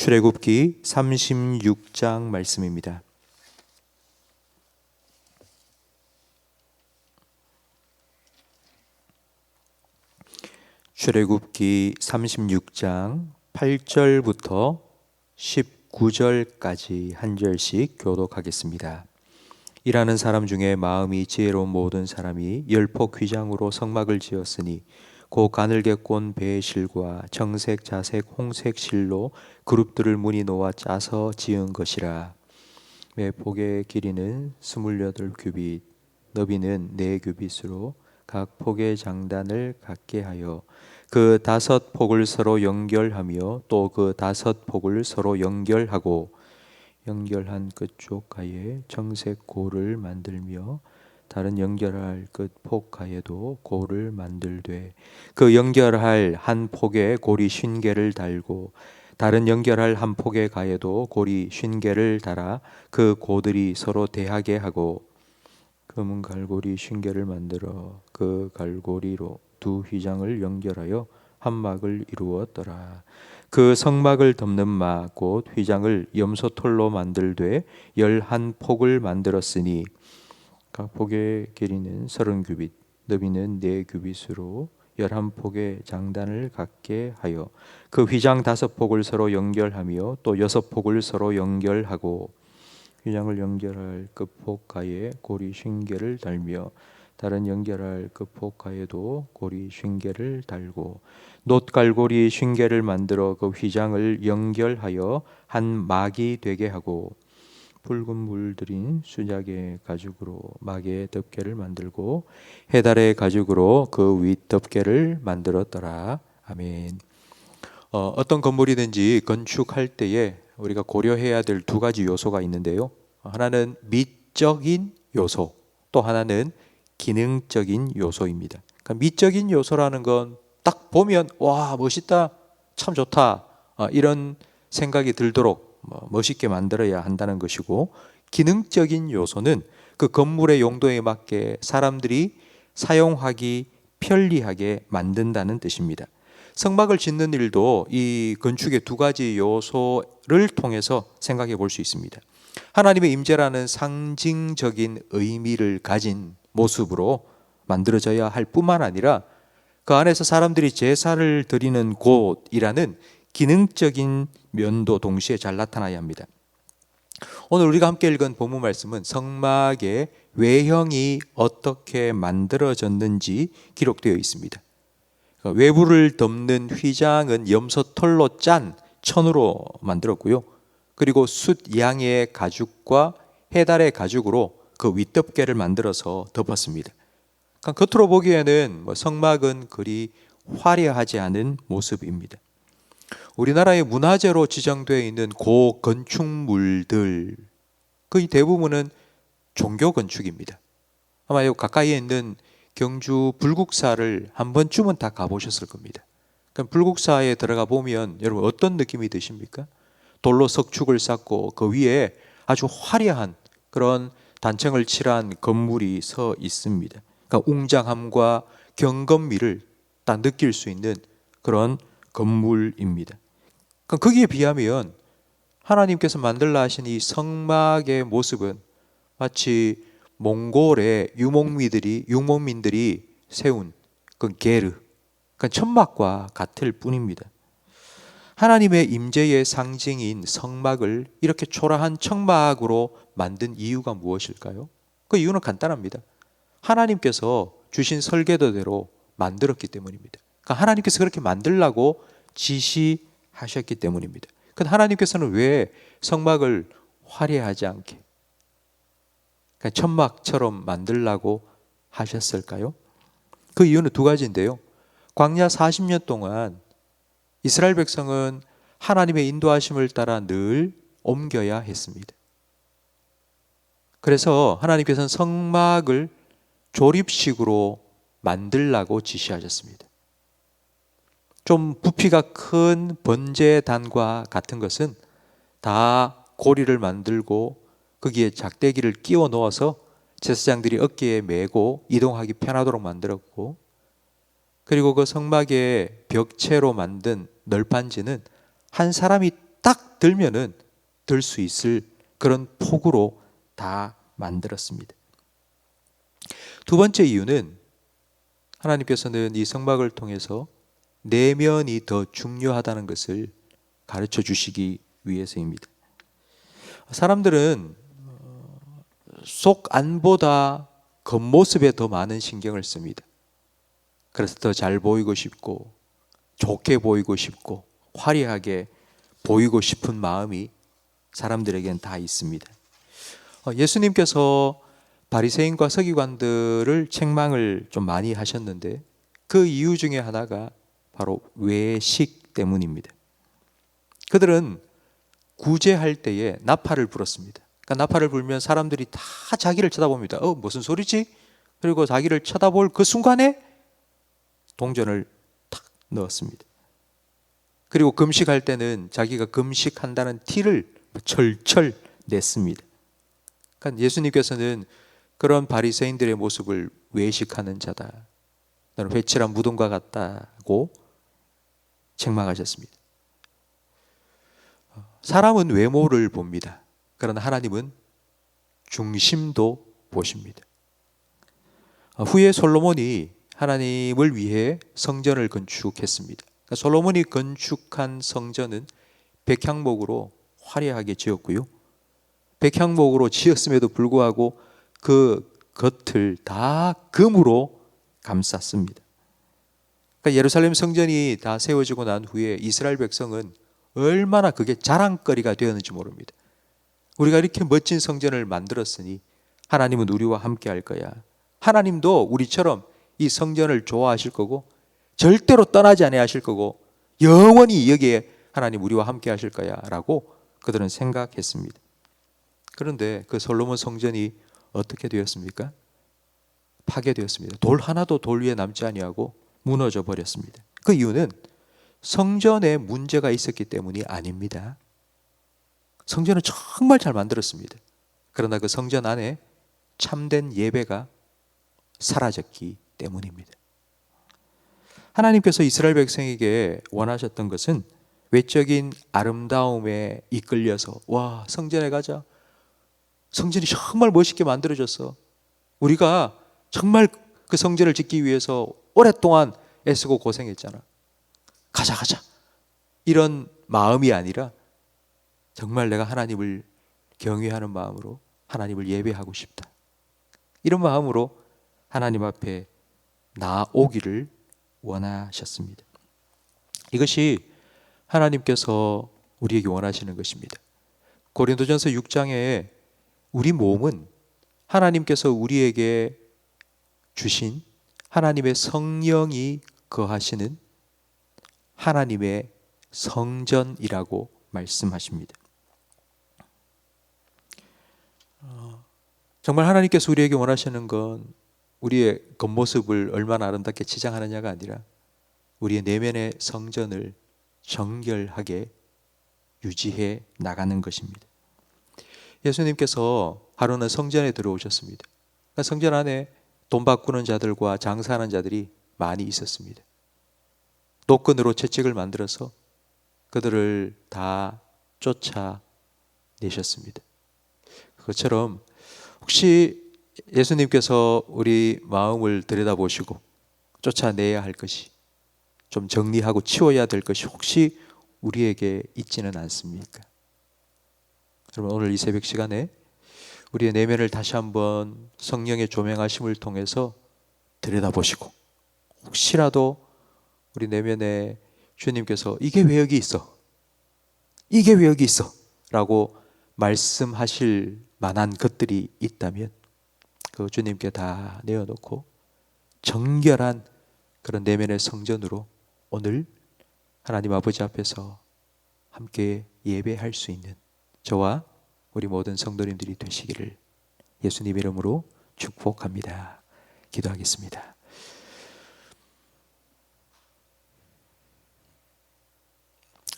출애굽기 36장 말씀입니다. 출애굽기 36장 8절부터 19절까지 한 절씩 교독하겠습니다. 일하는 사람 중에 마음이 지혜로운 모든 사람이 열폭 휘장으로 성막을 지었으니 고 가늘게 꼰 배실과 정색, 자색, 홍색 실로 그룹들을 무늬 놓아 짜서 지은 것이라. 매 폭의 길이는 28규빗, 너비는 4규빗으로 각 폭의 장단을 갖게 하여 그 5폭을 서로 연결하며 또 그 5폭을 서로 연결하고 연결한 끝쪽 가에 정색 고를 만들며 다른 연결할 끝 폭 가에도 고를 만들되 그 연결할 한 폭에 고리 50개를 달고 다른 연결할 한 폭의 가에도 고리 50개를 달아 그 고들이 서로 대하게 하고 검은 갈고리 50개를 만들어 그 갈고리로 두 휘장을 연결하여 한 막을 이루었더라. 그 성막을 덮는 막 곧 휘장을 염소털로 만들되 11폭을 만들었으니 각 폭의 길이는 30규빗, 너비는 4규빗으로 11폭의 장단을 갖게 하여 그 휘장 5폭을 서로 연결하며 또 6폭을 서로 연결하고 휘장을 연결할 끝폭 가에 고리 50개를 달며 다른 연결할 끝폭 가에도 고리 50개를 달고 놋갈고리 50개를 만들어 그 휘장을 연결하여 한 막이 되게 하고 붉은 물 들인 수작의 가죽으로 막의 덮개를 만들고 해달의 가죽으로 그 윗 덮개를 만들었더라. 아멘. 어떤 건물이든지 건축할 때에 우리가 고려해야 될 두 가지 요소가 있는데요. 하나는 미적인 요소, 또 하나는 기능적인 요소입니다. 그러니까 미적인 요소라는 건 딱 보면 와 멋있다, 참 좋다 이런 생각이 들도록 멋있게 만들어야 한다는 것이고, 기능적인 요소는 그 건물의 용도에 맞게 사람들이 사용하기 편리하게 만든다는 뜻입니다. 성막을 짓는 일도 이 건축의 두 가지 요소를 통해서 생각해 볼 수 있습니다. 하나님의 임재라는 상징적인 의미를 가진 모습으로 만들어져야 할 뿐만 아니라 그 안에서 사람들이 제사를 드리는 곳이라는 기능적인 면도 동시에 잘 나타나야 합니다. 오늘 우리가 함께 읽은 본문 말씀은 성막의 외형이 어떻게 만들어졌는지 기록되어 있습니다. 외부를 덮는 휘장은 염소털로 짠 천으로 만들었고요. 그리고 숫 양의 가죽과 해달의 가죽으로 그 윗덮개를 만들어서 덮었습니다. 그러니까 겉으로 보기에는 성막은 그리 화려하지 않은 모습입니다. 우리나라의 문화재로 지정되어 있는 고건축물들 거의 대부분은 종교 건축입니다. 아마 요 가까이에 있는 경주 불국사를 한 번쯤은 다 가보셨을 겁니다. 그럼 불국사에 들어가 보면 여러분 어떤 느낌이 드십니까? 돌로 석축을 쌓고 그 위에 아주 화려한 그런 단청을 칠한 건물이 서 있습니다. 그러니까 웅장함과 경건미를 딱 느낄 수 있는 그런 건물입니다. 그럼 거기에 비하면 하나님께서 만들라 하신 이 성막의 모습은 마치 몽골의 유목민들이 세운 그 게르, 그 천막과 같을 뿐입니다. 하나님의 임재의 상징인 성막을 이렇게 초라한 천막으로 만든 이유가 무엇일까요? 그 이유는 간단합니다. 하나님께서 주신 설계도대로 만들었기 때문입니다. 그러니까 하나님께서 그렇게 만들라고 지시하셨기 때문입니다. 그런데 하나님께서는 왜 성막을 화려하지 않게 그러니까 천막처럼 만들라고 하셨을까요? 그 이유는 두 가지인데요. 광야 40년 동안 이스라엘 백성은 하나님의 인도하심을 따라 늘 옮겨야 했습니다. 그래서 하나님께서는 성막을 조립식으로 만들라고 지시하셨습니다. 좀 부피가 큰 번제단과 같은 것은 다 고리를 만들고 거기에 작대기를 끼워 넣어서 제사장들이 어깨에 메고 이동하기 편하도록 만들었고, 그리고 그 성막의 벽체로 만든 널판지는 한 사람이 딱 들면은 들 수 있을 그런 폭으로 다 만들었습니다. 두 번째 이유는 하나님께서는 이 성막을 통해서 내면이 더 중요하다는 것을 가르쳐 주시기 위해서입니다. 사람들은 속 안보다 겉모습에 더 많은 신경을 씁니다. 그래서 더 잘 보이고 싶고 좋게 보이고 싶고 화려하게 보이고 싶은 마음이 사람들에게는 다 있습니다. 예수님께서 바리새인과 서기관들을 책망을 좀 많이 하셨는데 그 이유 중에 하나가 바로 외식 때문입니다. 그들은 구제할 때에 나팔을 불었습니다. 그러니까 나팔을 불면 사람들이 다 자기를 쳐다봅니다. 무슨 소리지? 그리고 자기를 쳐다볼 그 순간에 동전을 탁 넣었습니다. 그리고 금식할 때는 자기가 금식한다는 티를 철철 냈습니다. 그러니까 예수님께서는 그런 바리새인들의 모습을 외식하는 자다, 너는 회칠한 무덤과 같다고 책망하셨습니다. 사람은 외모를 봅니다. 그러나 하나님은 중심도 보십니다. 후에 솔로몬이 하나님을 위해 성전을 건축했습니다. 그러니까 솔로몬이 건축한 성전은 백향목으로 화려하게 지었고요, 백향목으로 지었음에도 불구하고 그 겉을 다 금으로 감쌌습니다. 그러니까 예루살렘 성전이 다 세워지고 난 후에 이스라엘 백성은 얼마나 그게 자랑거리가 되었는지 모릅니다. 우리가 이렇게 멋진 성전을 만들었으니 하나님은 우리와 함께 할 거야. 하나님도 우리처럼 이 성전을 좋아하실 거고 절대로 떠나지 아니하실 거고 영원히 여기에 하나님 우리와 함께 하실 거야 라고 그들은 생각했습니다. 그런데 그 솔로몬 성전이 어떻게 되었습니까? 파괴되었습니다. 돌 하나도 돌 위에 남지 아니하고 무너져 버렸습니다. 그 이유는 성전에 문제가 있었기 때문이 아닙니다. 성전은 정말 잘 만들었습니다. 그러나 그 성전 안에 참된 예배가 사라졌기 때문입니다. 하나님께서 이스라엘 백성에게 원하셨던 것은 외적인 아름다움에 이끌려서 와, 성전에 가자. 성전이 정말 멋있게 만들어졌어. 우리가 정말 그 성전을 짓기 위해서 오랫동안 애쓰고 고생했잖아. 가자. 이런 마음이 아니라 정말 내가 하나님을 경외하는 마음으로 하나님을 예배하고 싶다. 이런 마음으로 하나님 앞에 나오기를 원하셨습니다. 이것이 하나님께서 우리에게 원하시는 것입니다. 고린도전서 6장에 우리 몸은 하나님께서 우리에게 주신 하나님의 성령이 거하시는 하나님의 성전이라고 말씀하십니다. 정말 하나님께서 우리에게 원하시는 건 우리의 겉모습을 얼마나 아름답게 치장하느냐가 아니라 우리의 내면의 성전을 정결하게 유지해 나가는 것입니다. 예수님께서 하루는 성전에 들어오셨습니다. 그러니까 성전 안에 돈 바꾸는 자들과 장사하는 자들이 많이 있었습니다. 노끈으로 채찍을 만들어서 그들을 다 쫓아내셨습니다. 그것처럼 혹시 예수님께서 우리 마음을 들여다보시고 쫓아내야 할 것이, 좀 정리하고 치워야 될 것이 혹시 우리에게 있지는 않습니까? 여러분, 오늘 이 새벽 시간에 우리의 내면을 다시 한번 성령의 조명하심을 통해서 들여다보시고 혹시라도 우리 내면에 주님께서 이게 왜 여기 있어? 이게 왜 여기 있어? 라고 말씀하실 만한 것들이 있다면 그 주님께 다 내어놓고 정결한 그런 내면의 성전으로 오늘 하나님 아버지 앞에서 함께 예배할 수 있는 저와 우리 모든 성도님들이 되시기를 예수님 이름으로 축복합니다. 기도하겠습니다.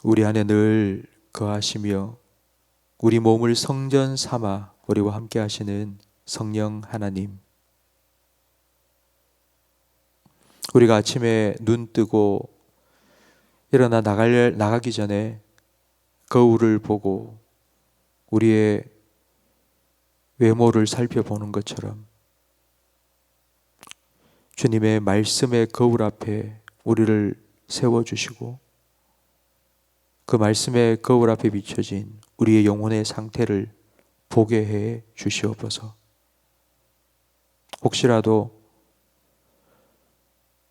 우리 안에 늘 거하시며 우리 몸을 성전 삼아 우리와 함께 하시는 성령 하나님, 우리가 아침에 눈 뜨고 일어나 나가기 전에 거울을 보고 우리의 외모를 살펴보는 것처럼 주님의 말씀의 거울 앞에 우리를 세워주시고 그 말씀의 거울 앞에 비춰진 우리의 영혼의 상태를 보게 해 주시옵소서. 혹시라도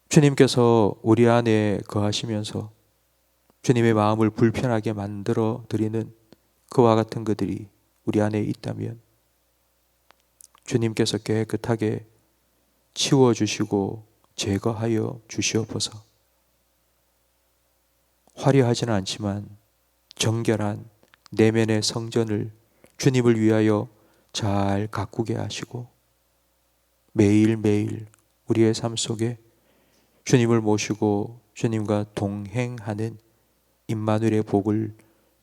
주님께서 우리 안에 거하시면서 주님의 마음을 불편하게 만들어 드리는 그와 같은 것들이 우리 안에 있다면 주님께서 깨끗하게 치워주시고 제거하여 주시옵소서. 화려하지는 않지만 정결한 내면의 성전을 주님을 위하여 잘 가꾸게 하시고 매일매일 우리의 삶 속에 주님을 모시고 주님과 동행하는 임마누엘의 복을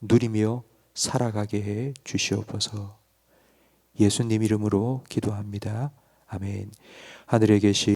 누리며 살아가게 해 주시옵소서. 예수님 이름으로 기도합니다. 아멘. 하늘에 계신